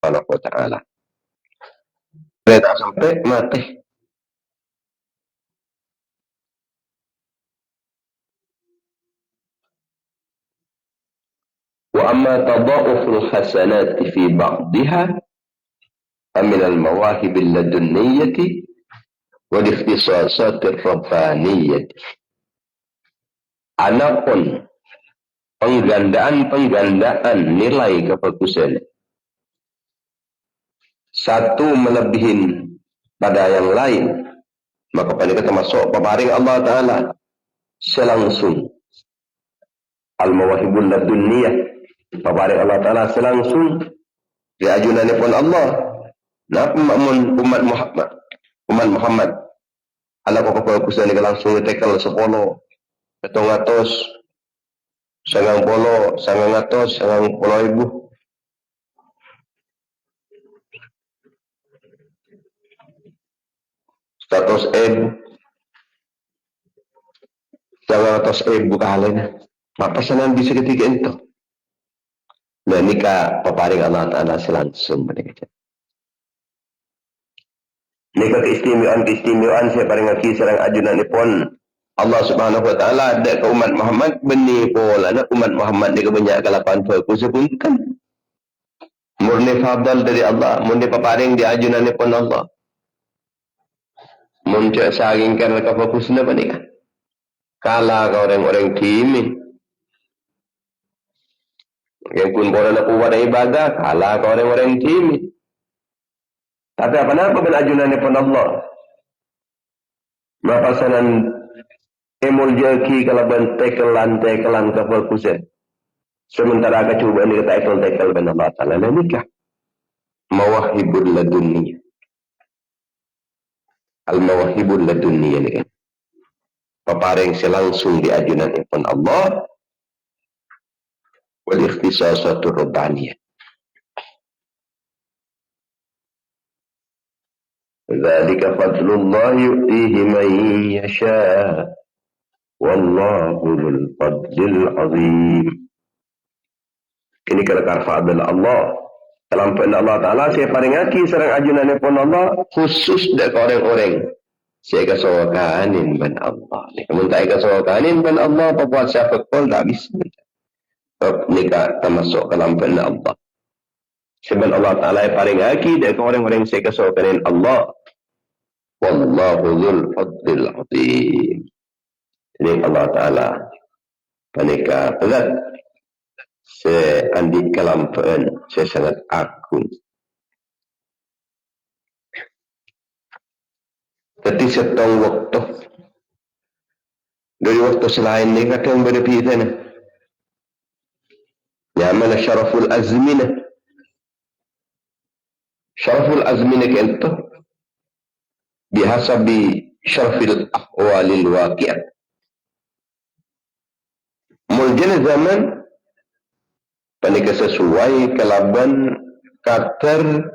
Subhanahu wa ta'ala. Tak sampai mati. Wa amma tada'uful hasanati fi ba'diha min al-mawahib al-ladunniyati wal ikhtisasatir rabbaniyati. Anapun penggandaan nilai kebagusan satu melebihin pada yang lain, maka pada kita masuk peparing Allah Ta'ala selangsung al-mawahibul ladunniyah, peparing Allah Ta'ala selangsung diajunan pun Allah. Nah, umat Muhammad ala kebagusan ini langsung ditekel 10 700 sangang polo 10.000 100.000 kali. Apa sanan bisa ketika itu? Nah, nikah peparing Allah Ta'ala selangsung mereka. Nikah keistimewaan saya paling lagi serang ajunan pun Allah Subhanahu wa Ta'ala ada ke umat Muhammad benih pola nak umat Muhammad ni kebanyak kelapan fokus sebutkan murni fadal dari Allah, murni peparing di ajunan pun Allah. Muncul saringkan ke fokusnya apa nikah? Kalah ke orang-orang kimi. Yang pun boleh nak buat ibadah, kalah ke orang-orang kimi. Tapi apa-apa ben ajunan pun Allah. Mapasanan emul jeki kalau ben tekelan ke fokusnya. Sementara kecubaan ni kata tekel ben Allah Ta'ala nikah. Mawahibul ladunniyah. Al-mawahibul ladunniyah ni kan. Peparing selangsung di ajunan pun Allah wal ikhtisasatur rabbaniyah. Dzalika fadlullah yu'tihi man yasha wallahu dzul fadlil azim. Ini kata fadl Allah. Dalam perintah Allah Ta'ala saya paringaki serang ajunan pun Allah khusus dari orang-orang saya kasawakanin ban Allah. Kamu tak kasawakanin ban Allah, apa-apa siapa kol tak bisa. Nikah termasuk dalam perintah Allah. Sebab Allah Ta'ala paling aki dari orang-orang saya kasawakanin Allah. Wallahu dzul fadlil azim. Ini Allah Ta'ala panika zat saya andi kalam perintah saya sangat agung. Tapi setong waktu dari waktu selain ni kata yang berbeza ni. Ya mana syaraful azminah. Syaraful azminah itu bihasabi syarafil ahwalil waqi'ah. Muljana zaman panika sesuai kelaban kater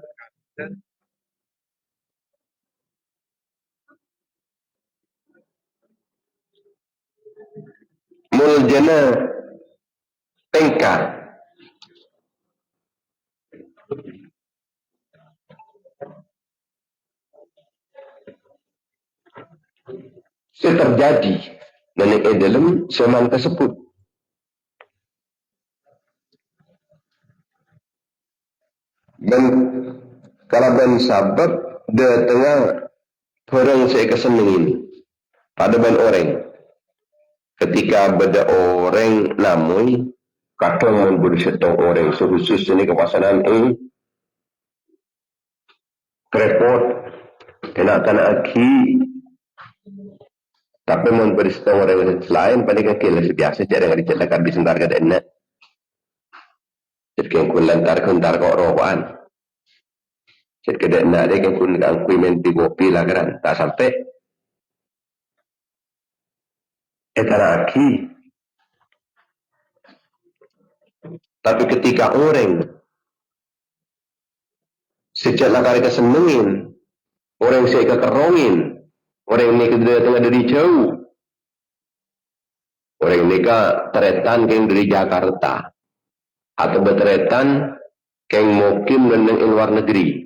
muljana tengkar terjadi dan yang dalam zaman tersebut dan kalaban sabab de tengah orang saya kesenengin pada ban orang ketika beda orang namui kadang mun bersetong orang khusus ini kepasanan krepot kena tanah aki tapi mun bersetong orang lain pada kekil biasa cara yang dicetakan disentar ke dana jadi yang kun lantar kuntar ke orang jadi ke dana dia yang kun angkui menti kopi lah kan tak sampai tanah aki. Tapi ketika orang sejak lakar kesenengin, orang saya kekerongin, orang ini tengah dari jauh, orang ini teretan yang dari Jakarta, atau berteretan Keng mukim dan yang luar negeri.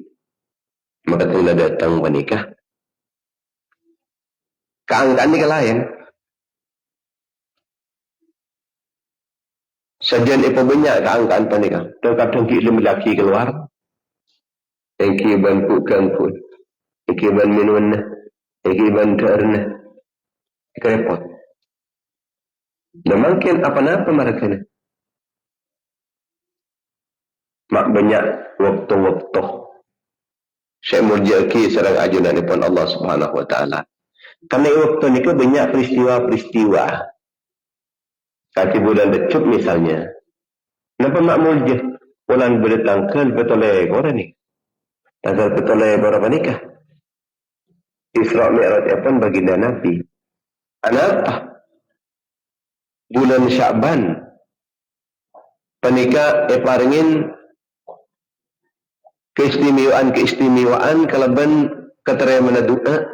Maka tengah datang menikah. Keangkaan ni lain. Sajian ipa banyak keangkaan menikah. Terkadang kita lelaki keluar. Yang kiban pukang pun. Yang kiban minum. Yang kiban terna. Repot. Dan mungkin apa-apa mereka ni. Mak banyak waktu-waktu. Saya murjaki serang ajunan pun Allah Subhanahu Wa Taala. Karena waktu ni ke banyak peristiwa-peristiwa. Kaki bulan decut misalnya. Kenapa mak murja? Bulan berdatangkan betulai korang ni. Tanggal betulai berapa nikah? Isra' Mi'raj apa baginda Nabi? Kenapa? Bulan Sya'ban. Penikah paringin keistimewaan kalaban keterimaan doa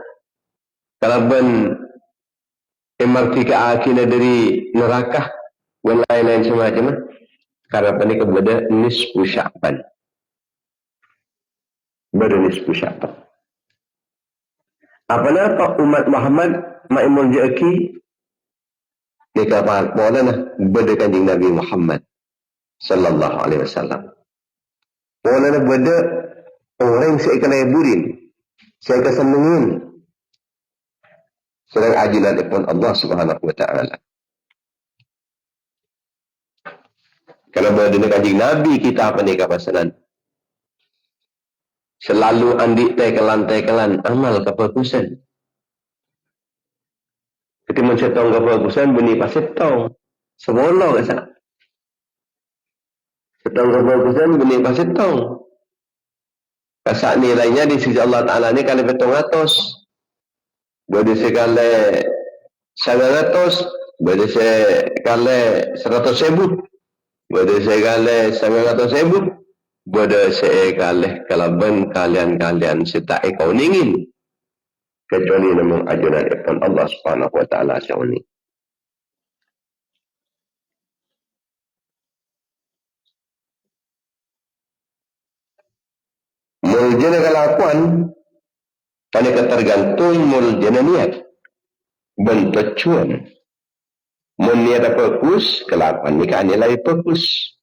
kalaban merdeka akhirnya dari neraka dan lain-lain semacam karena penikah pada nisfu Sya'ban apa umat Muhammad ma'imul ja'aki nikah boleh pada kanjing Nabi Muhammad sallallahu alaihi wasallam. Boleh pada orang yang saya kena hiburin, saya kesenengin. Sedang ajilan pun Allah Subhanahu Wa Taala. Kalau berada kanjing Nabi kita apa nikah pasaran? Selalu andik tekelan amal kebagusan. Ketika setong kebagusan benih pasetong. Semolo kesak. Setong kebagusan benih pasetong. Kasak nilainya di sisi Allah Ta'ala ni kali petong atos. Boleh sekali 100. Boleh sekali 100,000. Boleh sekali 100,000. Boleh sekali kalaban kalian setak kau ingin. Kecuali namun ajunan ipan Allah Subhanahu Wa Ta'ala jauh ni. Muljana kelakuan panika tergantung muljana niat bentuk cuan mun niat bagus kelakuan nikah nilai bagus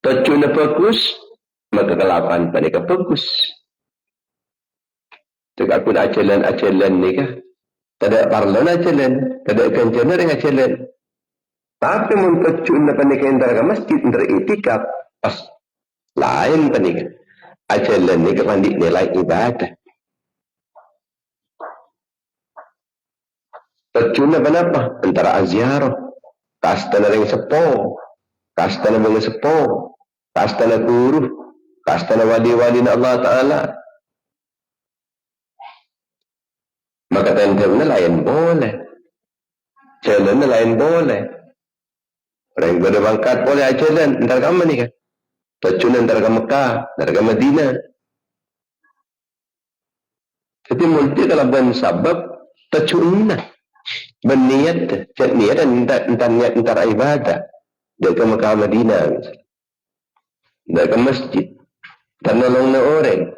tujuan bagus maka kelakuan panika bagus tegakun ajalan nikah tidak parlan ajalan tidak kencana dengan ajalan tapi mun tujuan panika antara masjid antara itikaf pas lain panika ajalan ni kepandik nilai ibadah. Tercuna kenapa? Antara aziarah, kastana yang sepo, kastana bang sepo, kastana guru, kastana wali-wali Allah Ta'ala. Maka tentang lain boleh. Jalan lain boleh. Orang berbangkat boleh ajalan. Antara kamu ni kan? Tercuna antara Mekah, antara Madinah. Tapi mungkin kalau ben sabab tercuna berniat, niat antara ibadah dari Mekah Madinah, dari masjid, dan nolong orang.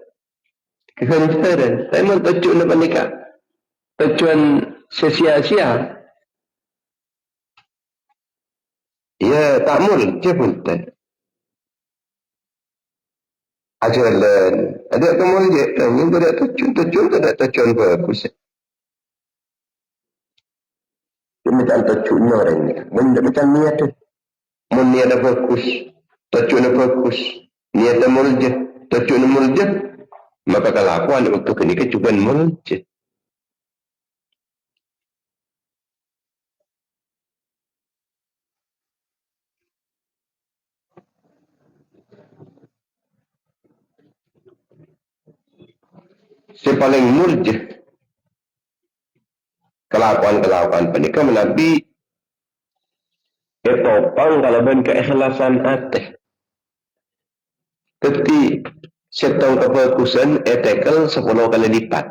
Keganjaran, saya mau tercuna pernikah, tercuan sia-sia. Ya tak mul, dia pun tak. Ajaran, ada kemul je, yang tidak tercun, tidak tercun bagus. Dia macam tercun orang ni, macam niat tu. Niat bagus, tercun bagus, niat mulja, tercun mulja, maka kelakuan waktu kini kecuban mulja. Si paling murjah kelakuan penikah Nabi topang kalaban keikhlasan hati ketika setong kebagusan tekel 10 kali lipat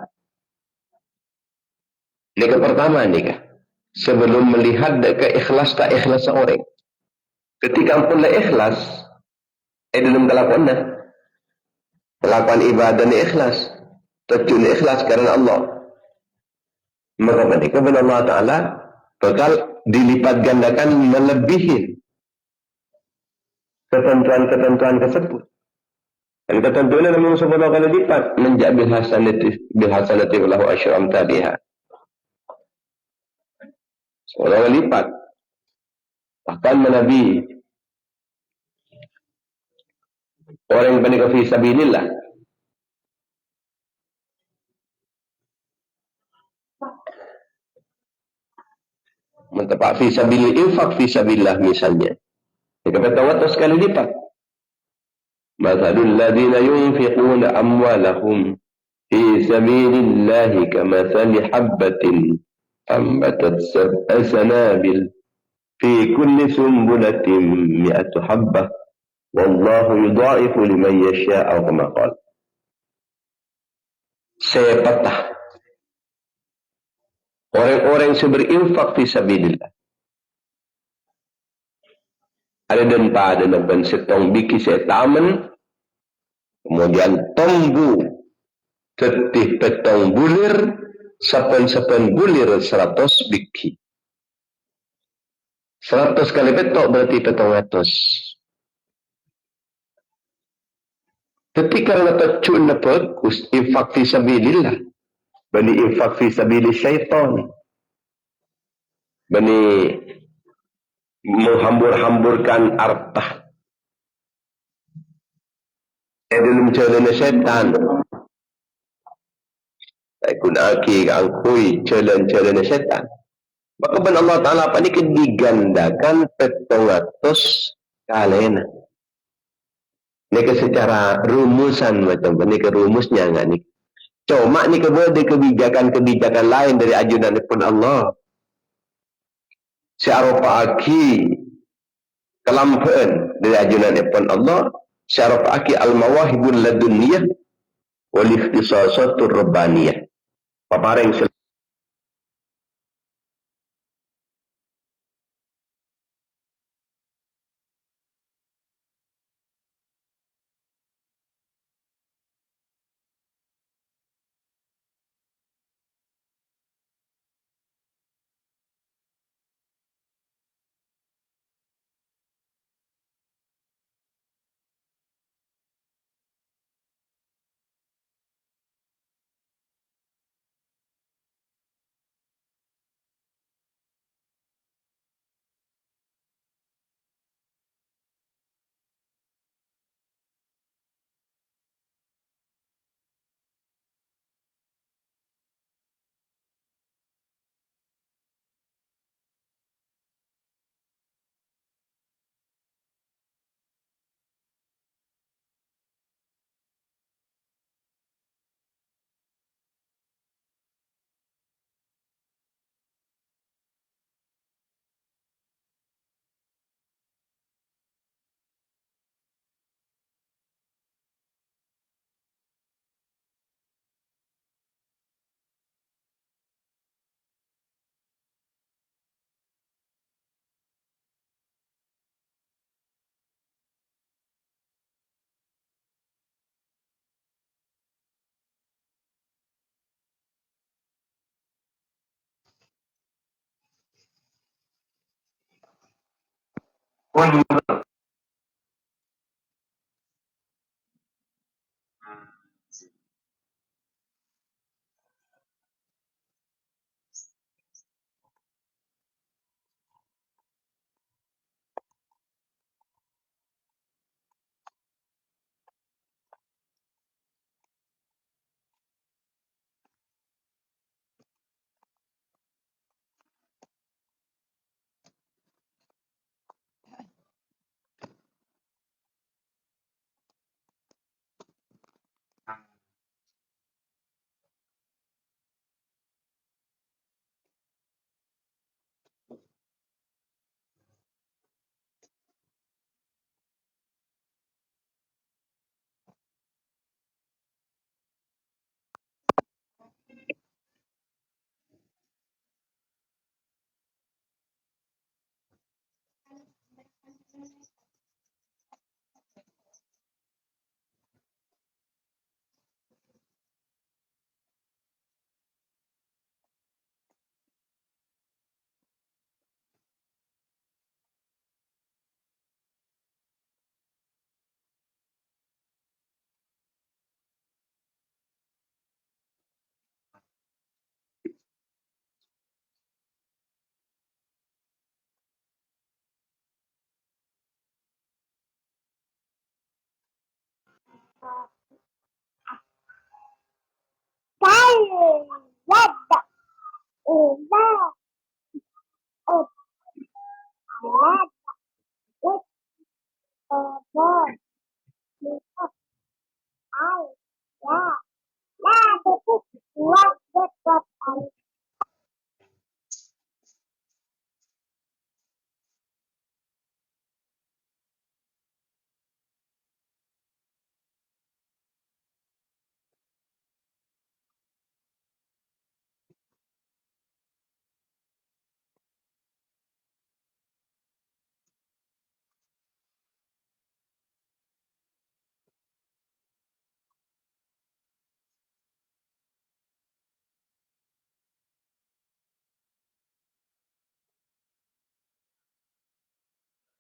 nikah pertama nikah sebelum melihat keikhlasan orang ketika ampun ikhlas dalam kelakuan melakukan ibadah ni ikhlas, tujuan ikhlas karena Allah, maka mereka kepada Allah Ta'ala bakal dilipat gandakan melebihi ketentuan-ketentuan tersebut. Dan ketentuannya memang 10 kali lipat, menjak bilhasanati walahu asyru amthaliha, 10 kali lipat, bahkan melebihi orang yang berniaga fi sabilillah. Mentepak fi sabilillah, infak fi sabilillah misalnya, dia kata sekali lipat. Mathalul ladzina yunfiquna amwalahum fi sabilillahi kamathali habbatin ambatat sab'a sanabil fi kulli sumbulatin mi'atu habbah wallahu yudha'ifu liman yasha'u kama qala. Saya patah orang-orang yang berinfak fi sabilillah. Ada dan pada naban setong biki setaman, kemudian tombu tetih petong bulir, sapan bulir 100 biki. 100 kali petok berarti petong ratus. Ketika dapat cun bagus, infak fi sabilillah, bani infak fi sabilil syaitan, bani menghambur-hamburkan harta dalam jalan syaitan. Ikut aki angkui jalan syaitan. Maka ben Allah Ta'ala apa ini digandakan 700 kali. Ini secara rumusan macam ini ke rumusnya enggak nih. Cuma ni kemudian kebijakan-kebijakan lain dari ajudan pun Allah. Siaropa aki kelampaan dari ajudan pun Allah. Siaropa aki al-mawahibul laduniyah wal ikhtisasatur rabbaniyah. Paparing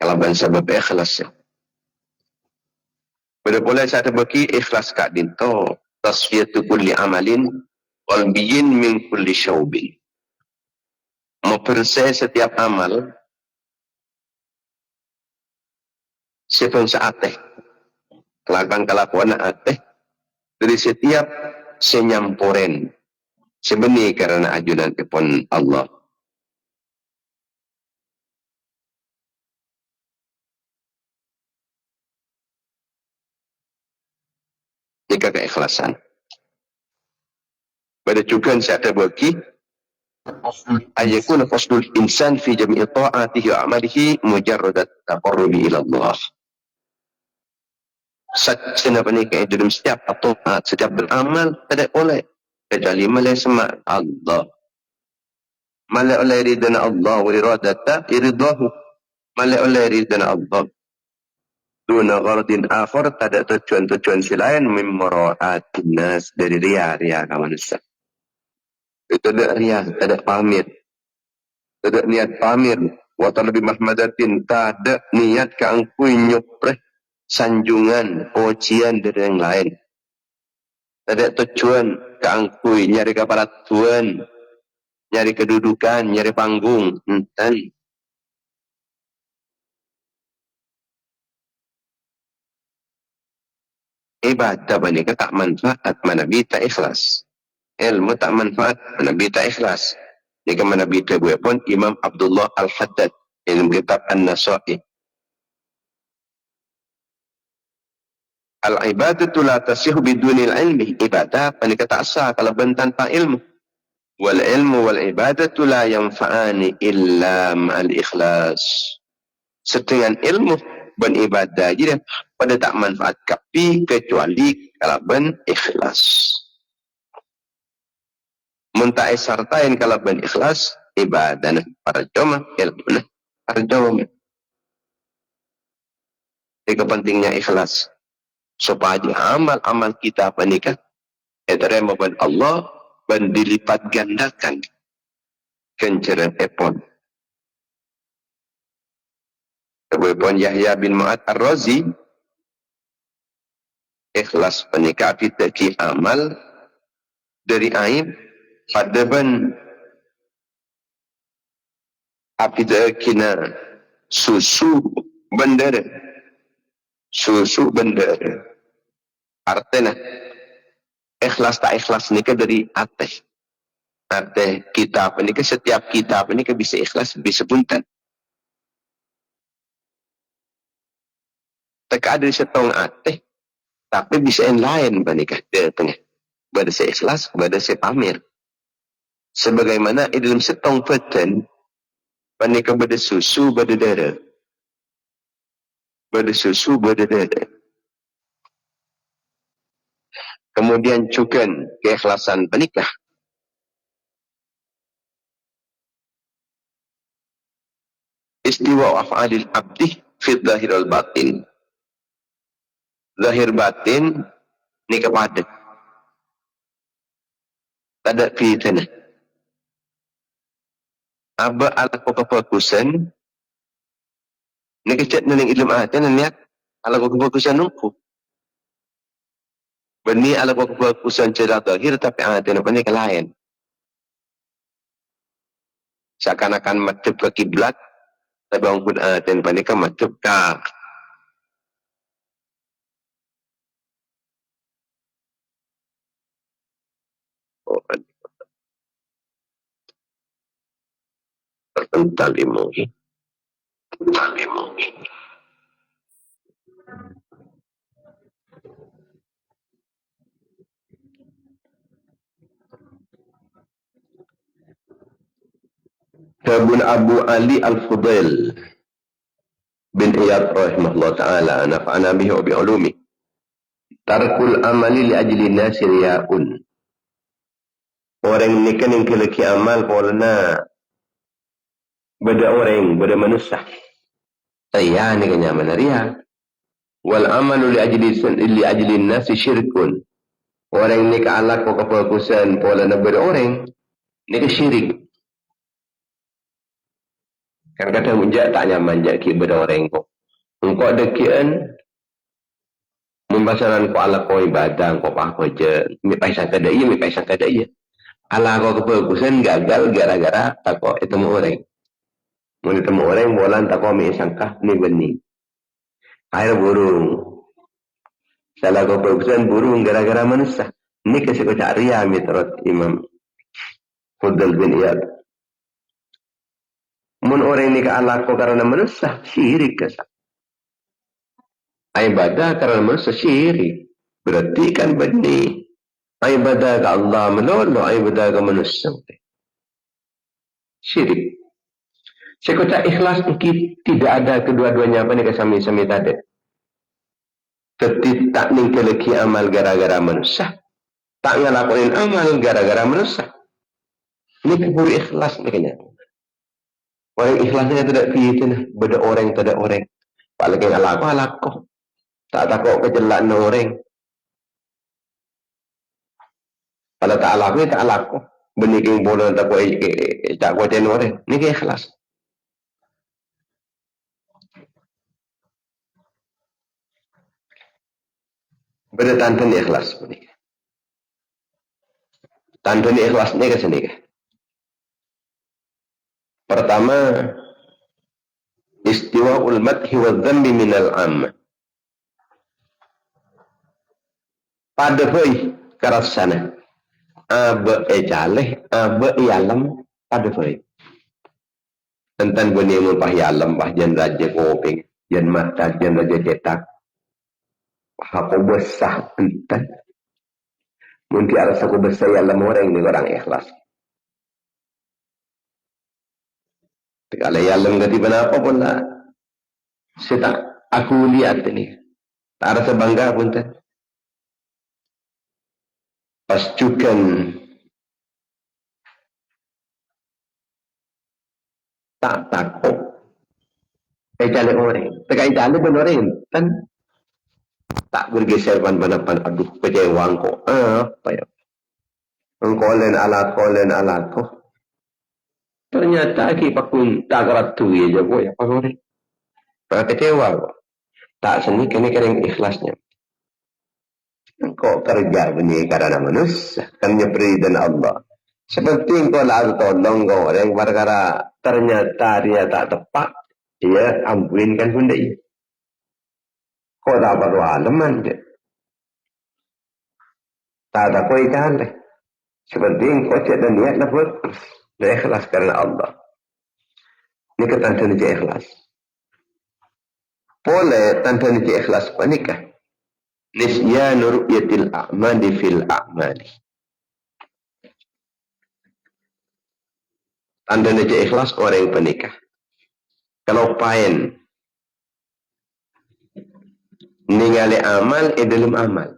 Kalaban sebab ikhlas. Boleh saya bagi ikhlas kak dinto tasfiyatu kulli amalin qalbiyin min kulli syawbin. Mempersih setiap amal sifat saateh kelakuan kelakuan ateh dari setiap senyampuren sebenarnya karena ajudan pun Allah. Jika keikhlasan. Pada juga saya bagi ayakun qasdul insan fi jami'i ta'atihi wa amalihi mujarradat taqarrubi ila Allah. Saja pernikahan dalam setiap taat, setiap beramal tidak boleh kecuali malai sama Allah. Malai oleh ridana Allah wa iradata iridahu. Malai oleh ridana Allah. Duna gharadin akhar tidak tujuan-tujuan selain mimmara'atin nas dari ria-ria manusia. Itu tidak ria, tidak pamir. Tidak niat pamir. Wa talabi mahmadatin tidak niat keangkui nyupreh sanjungan, pujian dari yang lain. Tidak tujuan keangkui, nyari kepala tuan, nyari kedudukan, nyari panggung. Dan ibadah ini tak manfaat, mana bisa ikhlas. Ilmu tak manfaat, mana bisa ikhlas. Jika mana bisa gue pun Imam Abdullah Al-Haddad dalam kitab An-Nasa'i. Al-ibadatu la tasih bidunil ilmi. Ibadah panika tak sah kalau tanpa ilmu. Wal ilmu wal ibadatu la yanfa'ani illa ma'al ikhlas. Setengah ilmu dan ibadah jadi pada tak manfaat kapi kecuali kalau ben ikhlas. Muntai sartain kalau ben ikhlas ibadah para joma ilmu para joma. Itu pentingnya ikhlas. Supaya amal-amal kita panika diterima oleh Allah dan dilipat gandakan kenceran epon. Kemudian Yahya bin Mu'ad Ar-Razi ikhlas panika pitaki amal dari aib pada ban apitakina susu bandar artinya ikhlas tak ikhlas nikah dari ateh kitab ini ke setiap kitab ini ke bisa ikhlas bisa punten tak ada setong ateh tapi bisa yang lain panikah tengah pada saya ikhlas pada saya pamer sebagaimana dalam setong peten panikah pada susu pada darah pada susu pada darah. Kemudian juga keikhlasan penikah. Istiwa af'alil abdi fi zahir al batin. Zahir batin ni kepada. Tidak fitnah. Aba ala kefokusan ni kecat naling ilmu atan niat ala kefokusan nungku. Bani ala kefokusan cara zahir tapi ada apa ni lain. Seakan-akan madhab ke kiblat tapi orang pun dan panika madhab ka Talimu. Kabun Abu Ali Al-Fudail bin Iyad rahimahullah ta'ala nafa'ana bihi wa bi'ulumi. Tarkul amali li ajli nasi riya'un. Orang ni kan yang kelaki amal polana beda orang, beda manusia. Riya ni kan nyaman riya. Wal amalu li ajli nasi syirkun. Orang ni ka alak ko kapakusan polana beda orang. Ni ka syirik. Kan kata munjak tak nyaman jak ki beda orang ko. Engkau ada kian membasaran ko ala ko ibadah ko pa ko je mi paisang kada iya mi paisang kada iya ala ko kebagusan gagal gara-gara tako ketemu orang mun ketemu orang bolan tako mi sangkah ni benih air burung salah ko kebagusan burung gara-gara manusia ni kasi ko cariya mitrot Imam Fudail bin Iyad mun orang ni ka ala ko karena manusia syirik kasa ibadah karena manusia syirik. Berarti kan benih. Ibadah ke Allah melulu, ibadah ke manusia. Syirik. Saya kata ikhlas tidak ada kedua-duanya apa ni kesami-sami tadi. Tetapi tak ningkelaki amal gara-gara manusia. Tak ngelakuin amal gara-gara manusia. Ini kubur ikhlas ni kena. Orang ikhlasnya tidak fiitna. Beda orang, tidak orang. Apalagi ngelaku. Tak takut kejelak orang. Kalau tak laku, tak laku. Beniking bola tak kuatin orang. Ini ke ikhlas. Beda tantan ikhlas. Tantan ikhlas ni ke sini. Pertama, istiwa'ul madhi wa dhambi minal amma. Pada hoi karasana aba ejale aba yalam pada hoi tentang bani mupah yalam pah jan raja koping jan mata jan raja cetak pah ko besah tentang mungkin arasa ko besah yalam orang ni orang ikhlas kalau yalam gati apa pun lah saya aku lihat ini tak rasa bangga pun tak pastukan tak takut jale orang tekai jale benerin kan tak bergeser pan-pan aduh kecewang ko apa ya engkolen alat ko ternyata ki pakun tak ratu ya jago ya pakore kecewa ko tak seni kene kering ikhlasnya kok kerja bunyi karena manusia kan nyepri dan Allah seperti engkau lalu tolong kau orang perkara ternyata dia tak tepat dia ampuinkan bunda ini kau dapat walaman dia tak ada kau ikan seperti engkau cek dan niat dapat ikhlas karena Allah ini ketantan dia ikhlas boleh tantan dia ikhlas panikah nisyanu ru'yatil a'mali fil a'mali. Tanda naja ikhlas orang yang penikah. Kalau paen ningali amal dalam amal.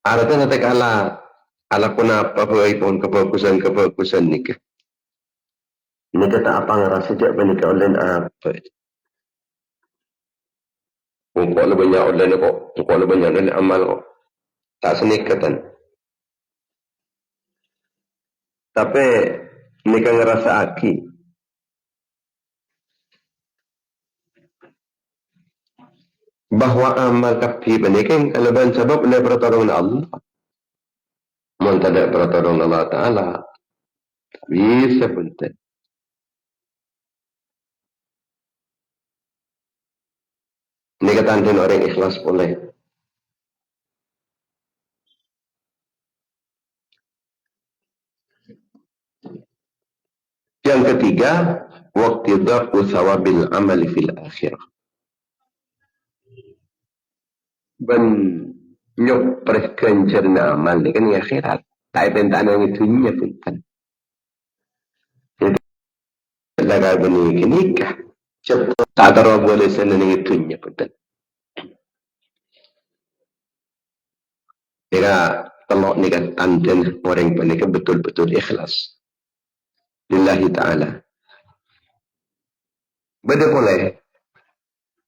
Artinya nanti ala kunapa pun kebagusan nikah. Ini kata apa ngerasa sejak penikah online apa? Engkau lebih banyak online kok, engkau lebih banyak online amal kok. Tak senikatan. Tapi nikah ngerasa aki. Bahwa amal kafi penikah kelebihan sebab oleh pertolongan Allah. Mohon tidak pertolongan Allah Ta'ala. Bisa pun tak. Ini kata orang ikhlas boleh. Yang ketiga, waqtida'u thawabil amali fil akhirah. Ben nyok perkencerna amal ni kan akhirat. Tak pentan yang itu nya pun kan. Jadi laga beni nikah. Cepat tak ada boleh sana ni itu nya pun kan. Kira telok ni kan tanten orang panika betul-betul ikhlas lillahi ta'ala. Beda boleh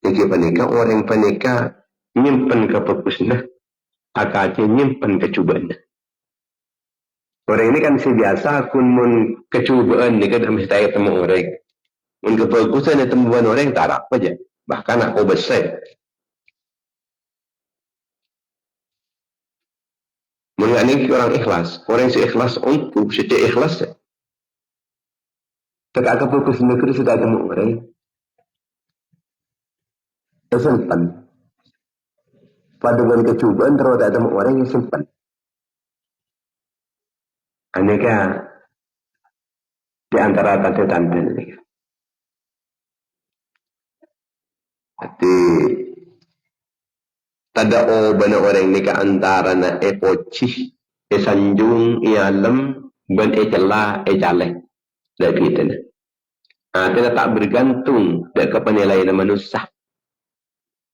jika panika orang panika nyimpen kepekusna akake nyimpen kecubaan. Orang ini kan biasa kun mun kecubaan ni kan mesti tak ketemu orang. Mun kepekusan temuan orang tak apa aja. Bahkan aku besar. Mengani orang ikhlas. Orang yang ikhlas untuk setiap ikhlas. Tak kepekus negeri sudah ketemu orang. Simpan. Pada bulan kecubaan terus tak ketemu orang yang simpan. Aneka di antara tante-tante ini. Jadi tada bana orang ni ke antara na epoci sanjung ialam ban ecela ecale dak kita. Kita tak bergantung dak kepenilaian manusia.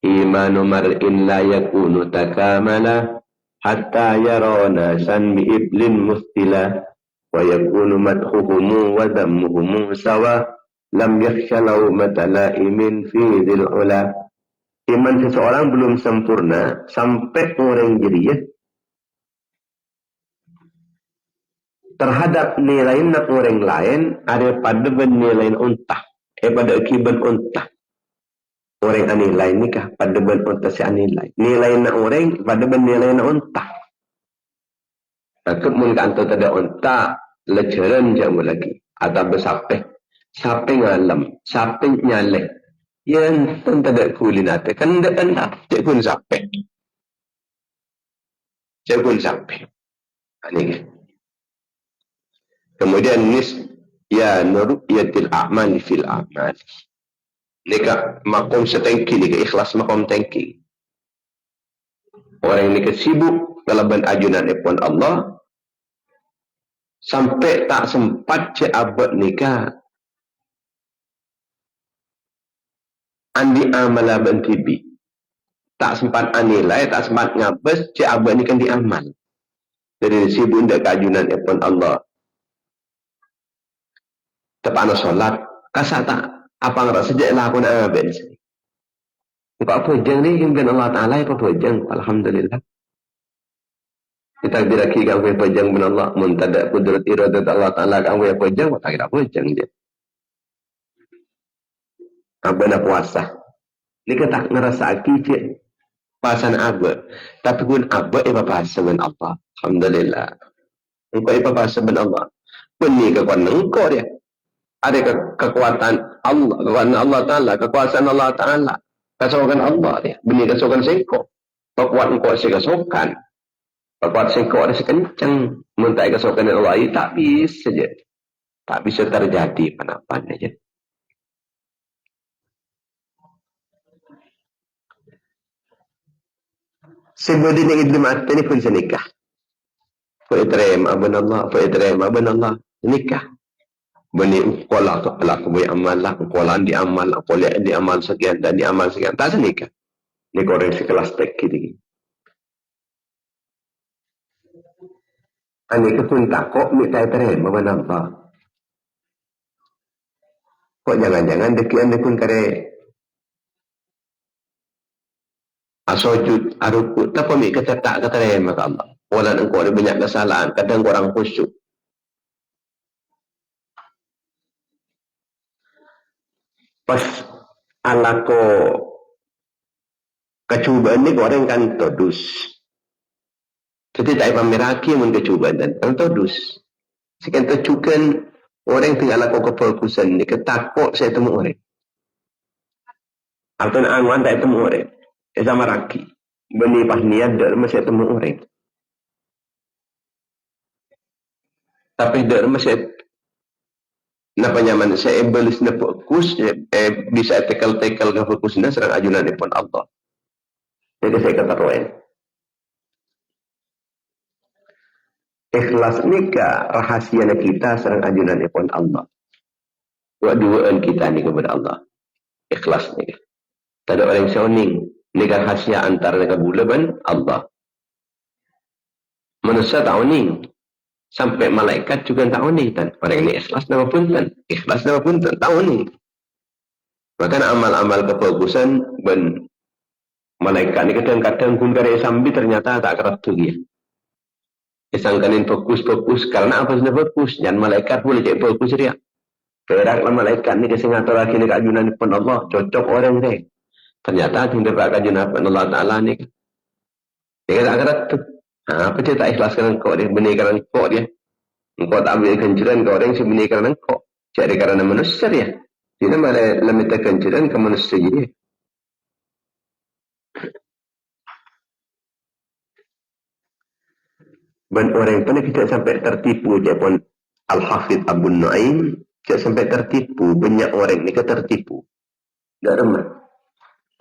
Imanu mar'in la yakunu takamala hatta yarona san bi iblin mustila wa yakunu madhuhumu wa dammuhumu sawa lam yakhsha lawmata laimin fi dhil ula. Iman seseorang belum sempurna sampai orang jeriah terhadap nilai orang lain ada pada nilai untah pada akibat untah orang anilai nikah pada ben untah si anilai nilai orang pada nilai untah takut mun kanto tada untah leceran jauh lagi atau bersapeh sapeh ngalam sapeh nyaleh yang tidak kulinate kan tidak cek pun sampai ini kemudian ya nuruyatil a'mal fil a'mal nika makom setengki nika ikhlas makom tengki orang nika sibuk dalam ajunan ipun Allah sampai tak sempat cek abad nika andi amala bantibi tak sempat anilai tak sempat ngabes cik abad ni kan diamal dari si bunda keajunan ipun Allah tepana solat kasak tak apa ngerasa sejak lah aku nak abad sini apa pojang ni himpian Allah Ta'ala apa pojang Alhamdulillah kita diraki kamu pojang bin Allah muntada kudrat iradat Allah Ta'ala kamu pojang tak kira pojang dia apa nak puasa ni kata ngerasa kicik pasan apa tapi pun apa bahasa ben Allah Alhamdulillah engkau bahasa ben Allah pun ni kekuatan engkau dia ada kekuatan Allah Ta'ala kekuasaan Allah Ta'ala kesokan Allah dia benih kesokan sengkau kekuatan engkau kesokan kekuatan sengkau ada sekencang mentai kesokan Allah itu tak bisa terjadi panapan aja. Sebab dia ingin mati ni pun senikah. Fa'idrem abun Allah. Nikah. Bani kuala tu ala kubu amal lah. Kuala di amal. Kuala di amal sekian dan di amal sekian. Tak senikah. Ni korang sekelas tek kita. Ani pun takut ni fa'idrem abun Allah. Kok jangan-jangan dekian dia pun kare asojud arukut apa mi kata tak kata rema ke Allah wala engkau ada banyak kesalahan kadang orang khusyuk pas alako kecubaan ni orang kan todus jadi tak pameraki mun kecubaan dan kan todus sekian tecukan orang tinggal alako kefokusan ni ketakut saya temu orang atau angan tak temu orang sama raki beni pas niat dak masih temu orang tapi dak masih Napa nyaman saya iblis na fokus bisa tekel-tekel ke fokusnya serang ajunan pun Allah. Jadi saya kata roen. Ikhlas nikah rahasia kita serang ajunan pun Allah. Duaan kita ni kepada Allah. Ikhlas nikah. Tak ada orang soning. Nikah rahasia antara dengan bulaban Allah. Manusia tahu ni. Sampai malaikat juga tahu ni. Orang ini ikhlas nama punten. Ikhlas nama punten. Tahu ni. Maka amal-amal kefokusan ben malaikat ni kadang-kadang pun kare sambil ternyata tak kerap tu dia. Disangkanin fokus-fokus karena apa sudah fokus dan malaikat boleh jadi fokus dia. Keraklah malaikat ni kasi ngatur lagi ni kajunan pun Allah cocok orang ni. Ternyata tidak dapat kajunan pun Allah Taala ni. Dia tak kerap tu. Apa dia tak ikhlaskan engkau dia benarkan engkau dia. Engkau tak ambil kehancuran ke orang yang benarkan engkau. Jadi kerana manusia dia. Tidak malah lemita kehancuran ke manusia dia. Dan orang pun kita sampai tertipu dia pun Al-Hafidh Abu Nu'aim kita sampai tertipu banyak orang ni ke tertipu dalam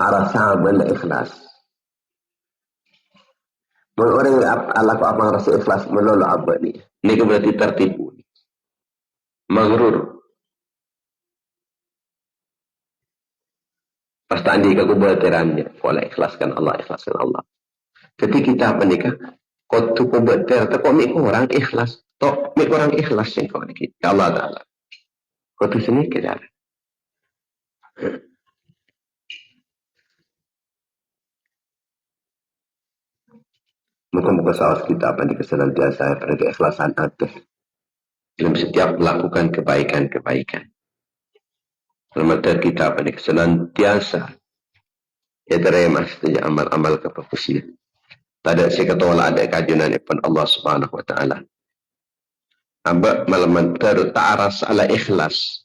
arah sahabat ikhlas. Dan orang Allah ko abang rasa ikhlas melolo abad ni ke berarti tertipu maghrur. Pasti andi ke kebetulannya pola ikhlaskan Allah. Ketika kita apa nikah kau tu kau betul, tak kau mikir orang ikhlas, tak mikir orang ikhlas yang kau ni kita Allah Taala. Kau tu sini kita. Muka-muka sahaja kita apa ni kesenantiasa pada keikhlasan hati dalam setiap melakukan kebaikan. Semata kita apa ni kesenantiasa ya terima saja amal-amal kefokusan. Tak ada saya kata wala ada kajunan pun Allah Subhanahu Wa Taala. Aba malaman tak aras ala ikhlas.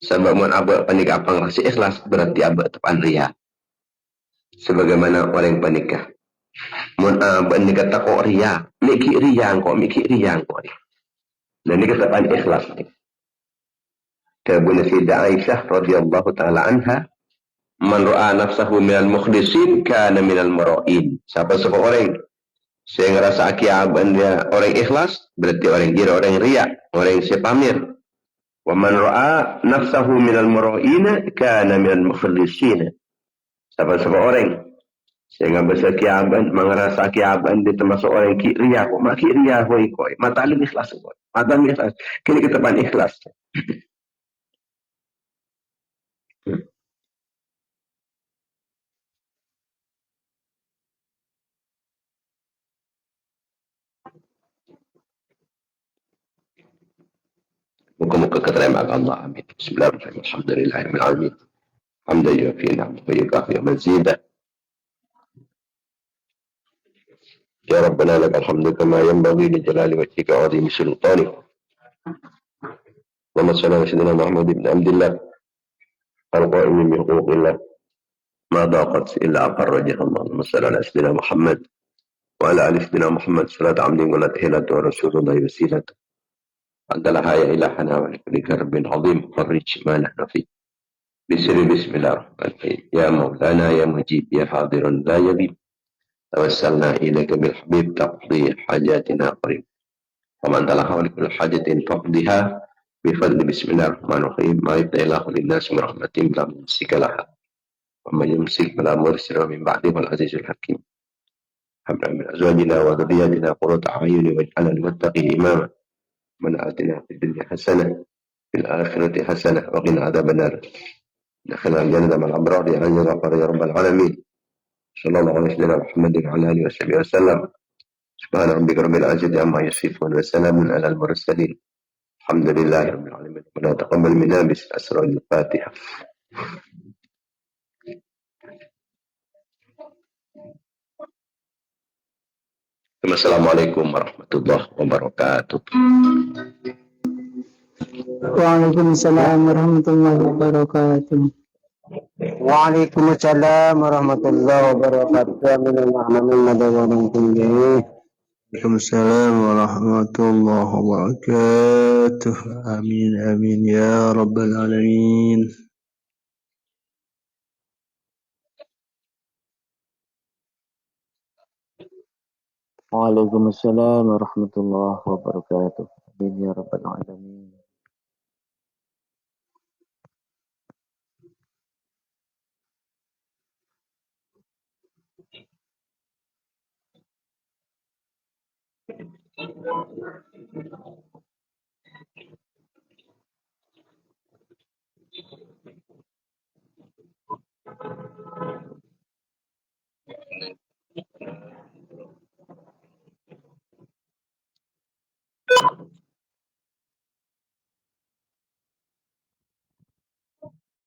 Sebab mun aba panikah apang rasa ikhlas berarti aba tepan ria. Sebagaimana orang panikah. Mun aba nikah takok ria, mikir ria kok ni. Dan nikah tepan ikhlas ni. Kabun Sayyidah Aisyah radhiyallahu taala anha, man ra'a nafsahu minal mukhlisin kana minal mura'in. Siapa seorang saya ngerasa akiaban dia orang ikhlas, berarti orang kira orang riak, orang yang sepamir. Wa man ra'a nafsahu minal mura'in kana minal mukhlisin. Siapa seorang saya ngerasa akiaban, mengerasa akiaban dia termasuk orang yang riak, kok mak riak koi, mata alim ikhlas koi. Mata alim ikhlas. Kini kita pan ikhlas. Muka-muka keterima Allah. Amin. Bismillahirrahmanirrahim. Alhamdulillahirrahmanirrahim. Hamdan yufi ni'mah wa yukafi mazidah. Ya Rabbana lakal hamdu kama yanbaghi li jalali wajhika wa 'azimi sultanik. Allahumma shalli ala sayyidina Muhammad ibn Abdillah al-qa'im bi huquqillah ma daqat illa aqarraja Allahumma shalli ala sayyidina Muhammad wa ala ali sayyidina Muhammad salatu 'amdin wa la tahilatu wa rasulullah wasilatu. Adalah ya ilahana wa likulika rabbin azim farrij ma nahnu fi bismillahirrahmanirrahim ya maulana ya mujib ya hadirun la yabib tawassalna ilaika bil habib taqdi hajatina qarib wa man talaha wa likul hajatin faqdiha bi fadli bismillahirrahmanirrahim ma yatailahu linnas min rahmatin la mumsika laha wa man yumsik fala mursila min ba'di wal azizul hakim habna min azwajina wa dhurriyyatina qurrata a'yun waj'alna lil muttaqin imama من آتنا في الدنيا حسنة في الآخرة حسنة وقنا عذاب النار دخلنا الجنة مع الأبرار يا رب العالمين صلى الله عليه وسلم محمد وعلى آله وصحبه وسلم سبحان ربك رب العزة عما يصفون وسلام على المرسلين الحمد لله رب العالمين ربنا تقبل منا بأسرار الفاتحة. Assalamualaikum warahmatullahi wabarakatuh. Waalaikumsalam warahmatullahi wabarakatuh. Waalaikumsalam warahmatullahi wabarakatuh. Amin. Waalaikumsalam warahmatullahi wabarakatuh. Amin amin ya rabbal alamin. Waalaikumsalam warahmatullahi wabarakatuh. Amin ya rabbal alamin.